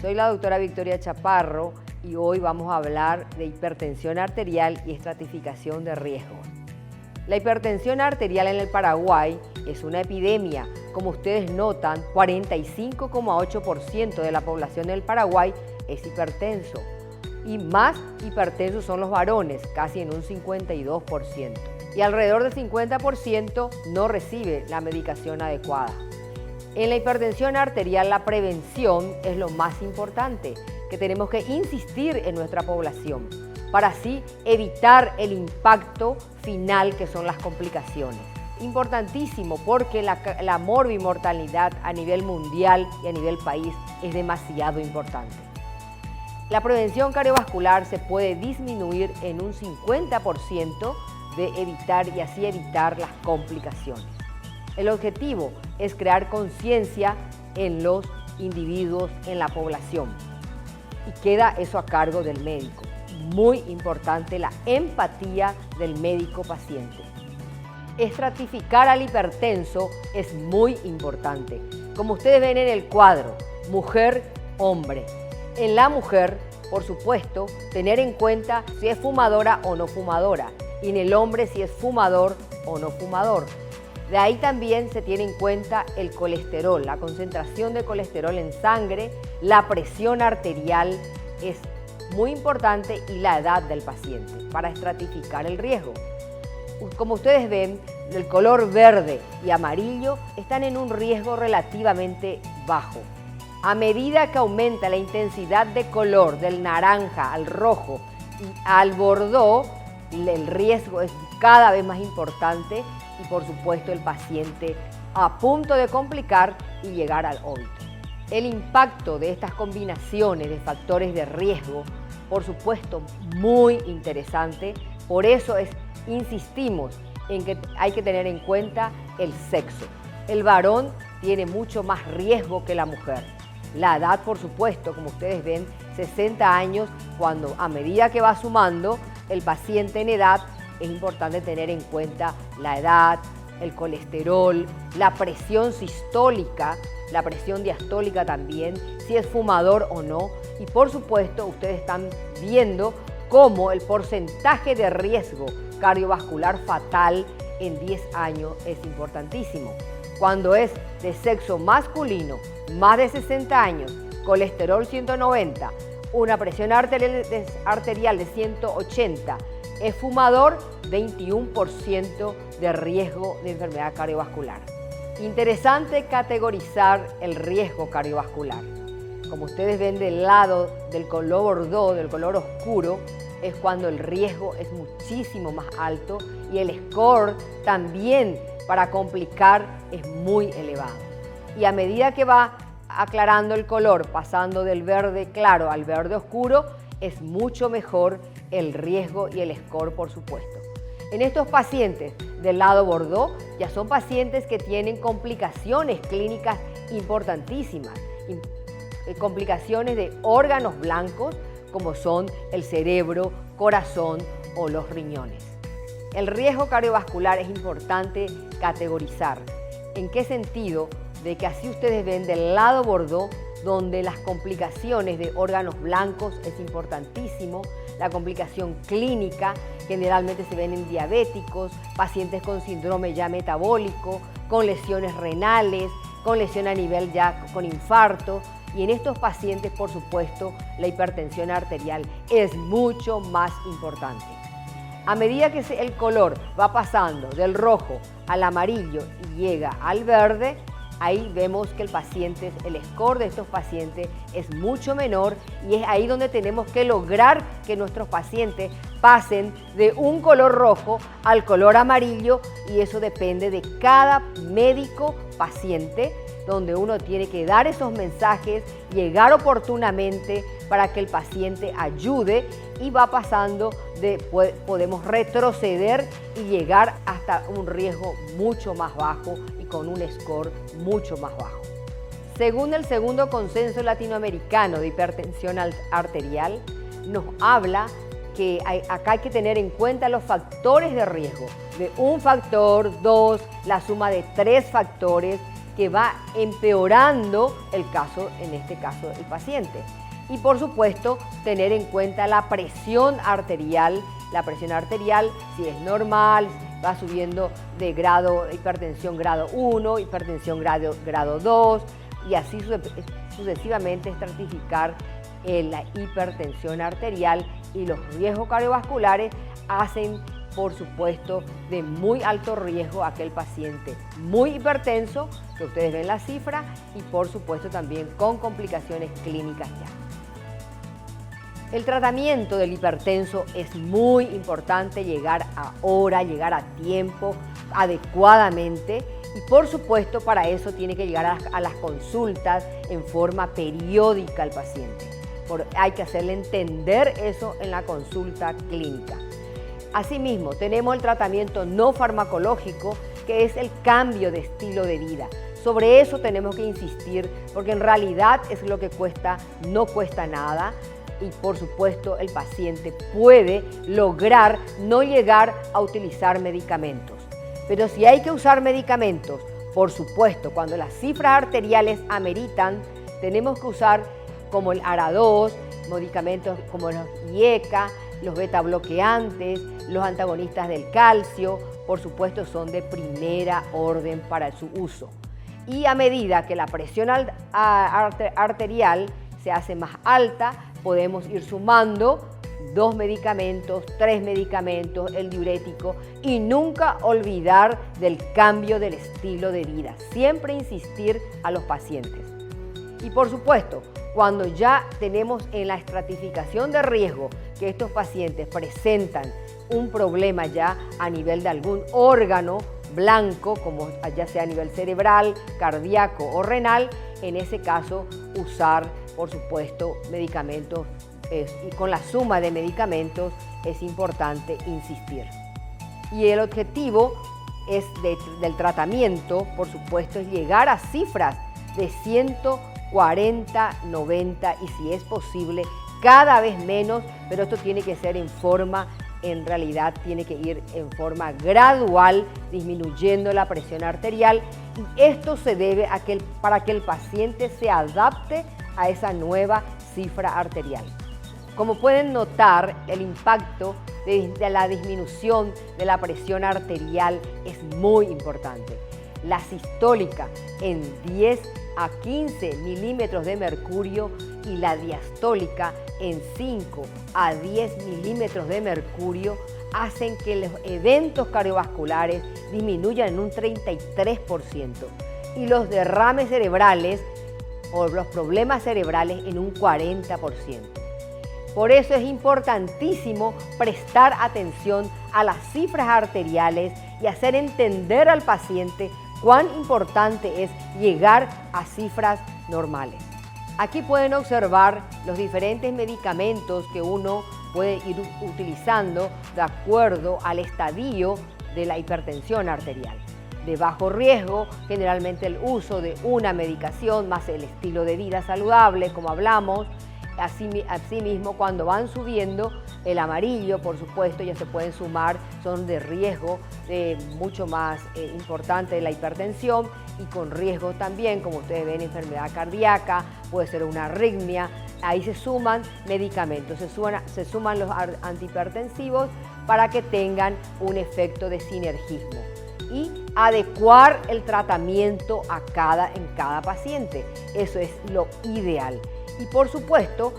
Soy la doctora Victoria Chaparro y hoy vamos a hablar de hipertensión arterial y estratificación de riesgos. La hipertensión arterial en el Paraguay es una epidemia. Como ustedes notan, 45,8% de la población del Paraguay es hipertenso. Y más hipertensos son los varones, casi en un 52%. Y alrededor del 50% no recibe la medicación adecuada. En la hipertensión arterial la prevención es lo más importante, que tenemos que insistir en nuestra población para así evitar el impacto final que son las complicaciones. Importantísimo porque la morbimortalidad a nivel mundial y a nivel país es demasiado importante. La prevención cardiovascular se puede disminuir en un 50% de evitar y así evitar las complicaciones. El objetivo es crear conciencia en los individuos, en la población. Y queda eso a cargo del médico. Muy importante la empatía del médico-paciente. Estratificar al hipertenso es muy importante. Como ustedes ven en el cuadro, mujer-hombre. En la mujer, por supuesto, tener en cuenta si es fumadora o no fumadora. Y en el hombre si es fumador o no fumador. De ahí también se tiene en cuenta el colesterol, la concentración de colesterol en sangre, la presión arterial es muy importante y la edad del paciente para estratificar el riesgo. Como ustedes ven, el color verde y amarillo están en un riesgo relativamente bajo. A medida que aumenta la intensidad de color del naranja al rojo y al bordó, el riesgo es cada vez más importante y por supuesto el paciente a punto de complicar y llegar al óbito. El impacto de estas combinaciones de factores de riesgo, por supuesto, muy interesante. Por eso insistimos en que hay que tener en cuenta el sexo. El varón tiene mucho más riesgo que la mujer. La edad, por supuesto, como ustedes ven, 60 años, cuando a medida que va sumando el paciente en edad, es importante tener en cuenta la edad, el colesterol, la presión sistólica, la presión diastólica también, si es fumador o no. Y por supuesto, ustedes están viendo cómo el porcentaje de riesgo cardiovascular fatal en 10 años es importantísimo. Cuando es de sexo masculino, más de 60 años, colesterol 190, una presión arterial de 180, es fumador, 21% de riesgo de enfermedad cardiovascular. Interesante categorizar el riesgo cardiovascular. Como ustedes ven del lado del color bordó, del color oscuro, es cuando el riesgo es muchísimo más alto y el score también para complicar es muy elevado. Y a medida que va aclarando el color, pasando del verde claro al verde oscuro, es mucho mejor el riesgo y el score, por supuesto. En estos pacientes del lado bordó ya son pacientes que tienen complicaciones clínicas importantísimas, complicaciones de órganos blancos como son el cerebro, corazón o los riñones. El riesgo cardiovascular es importante categorizar. ¿En qué sentido? De que así ustedes ven del lado bordó, donde las complicaciones de órganos blancos es importantísimo, la complicación clínica generalmente se ven en diabéticos, pacientes con síndrome ya metabólico, con lesiones renales, con lesión a nivel ya con infarto, y en estos pacientes, por supuesto, la hipertensión arterial es mucho más importante. A medida que el color va pasando del rojo al amarillo y llega al verde, ahí vemos que el score de estos pacientes es mucho menor y es ahí donde tenemos que lograr que nuestros pacientes pasen de un color rojo al color amarillo, y eso depende de cada médico paciente, donde uno tiene que dar esos mensajes, llegar oportunamente para que el paciente ayude y va pasando podemos retroceder y llegar hasta un riesgo mucho más bajo y con un score mucho más bajo. Según el segundo consenso latinoamericano de hipertensión arterial, nos habla que acá hay que tener en cuenta los factores de riesgo, de un factor, dos, la suma de 3 factores que va empeorando el caso, en este caso el paciente. Y por supuesto, tener en cuenta la presión arterial. La presión arterial, si es normal, va subiendo de grado, hipertensión grado 1, hipertensión grado 2, y así sucesivamente estratificar la hipertensión arterial, y los riesgos cardiovasculares hacen, por supuesto, de muy alto riesgo a aquel paciente muy hipertenso, que ustedes ven la cifra, y por supuesto también con complicaciones clínicas ya. El tratamiento del hipertenso es muy importante, llegar a hora, llegar a tiempo, adecuadamente, y por supuesto para eso tiene que llegar a las consultas en forma periódica al paciente. Hay que hacerle entender eso en la consulta clínica. Asimismo, tenemos el tratamiento no farmacológico, que es el cambio de estilo de vida. Sobre eso tenemos que insistir, porque en realidad es lo que cuesta, no cuesta nada. Y por supuesto el paciente puede lograr no llegar a utilizar medicamentos. Pero si hay que usar medicamentos, por supuesto, cuando las cifras arteriales ameritan, tenemos que usar como el ARA2, medicamentos como los IECA, los beta bloqueantes, los antagonistas del calcio, por supuesto son de primera orden para su uso. Y a medida que la presión arterial se hace más alta, podemos ir sumando 2 medicamentos, 3 medicamentos, el diurético, y nunca olvidar del cambio del estilo de vida. Siempre insistir a los pacientes. Y por supuesto, cuando ya tenemos en la estratificación de riesgo que estos pacientes presentan un problema ya a nivel de algún órgano blanco, como ya sea a nivel cerebral, cardíaco o renal, en ese caso usar, por supuesto, medicamentos, y con la suma de medicamentos es importante insistir. Y el objetivo del tratamiento, por supuesto, es llegar a cifras de 140, 90 y si es posible cada vez menos, pero esto tiene que ser en realidad tiene que ir en forma gradual, disminuyendo la presión arterial, y esto se debe para que el paciente se adapte a esa nueva cifra arterial. Como pueden notar, el impacto de la disminución de la presión arterial es muy importante. La sistólica en 10 a 15 milímetros de mercurio y la diastólica en 5 a 10 milímetros de mercurio hacen que los eventos cardiovasculares disminuyan en un 33% y los derrames cerebrales o los problemas cerebrales en un 40%. Por eso es importantísimo prestar atención a las cifras arteriales y hacer entender al paciente cuán importante es llegar a cifras normales. Aquí pueden observar los diferentes medicamentos que uno puede ir utilizando de acuerdo al estadio de la hipertensión arterial. De bajo riesgo, generalmente el uso de una medicación más el estilo de vida saludable, como hablamos. Asimismo, cuando van subiendo, el amarillo, por supuesto, ya se pueden sumar, son de riesgo mucho más importante de la hipertensión y con riesgo también, como ustedes ven, enfermedad cardíaca, puede ser una arritmia. Ahí se suman medicamentos, se suman los antihipertensivos para que tengan un efecto de sinergismo y adecuar el tratamiento en cada paciente. Eso es lo ideal. Y por supuesto,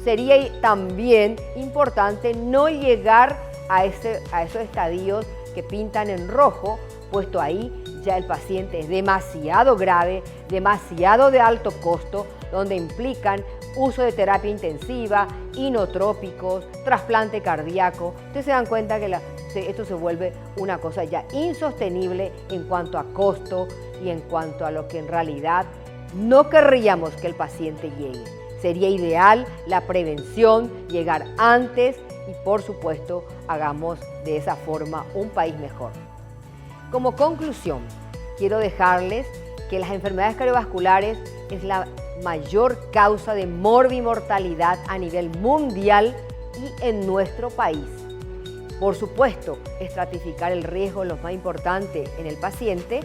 sería también importante no llegar a esos estadios que pintan en rojo, puesto ahí ya el paciente es demasiado grave, demasiado de alto costo, donde implican uso de terapia intensiva, inotrópicos, trasplante cardíaco. Ustedes se dan cuenta que esto se vuelve una cosa ya insostenible en cuanto a costo y en cuanto a lo que en realidad no querríamos que el paciente llegue. Sería ideal la prevención, llegar antes y por supuesto hagamos de esa forma un país mejor. Como conclusión, quiero dejarles que las enfermedades cardiovasculares es la mayor causa de morbimortalidad a nivel mundial y en nuestro país. Por supuesto, estratificar el riesgo es lo más importante en el paciente,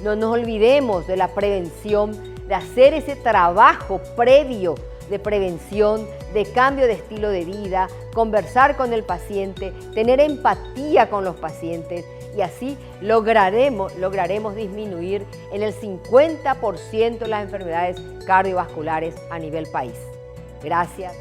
No nos olvidemos de la prevención, de hacer ese trabajo previo de prevención, de cambio de estilo de vida, conversar con el paciente, tener empatía con los pacientes y así lograremos disminuir en el 50% las enfermedades cardiovasculares a nivel país. Gracias.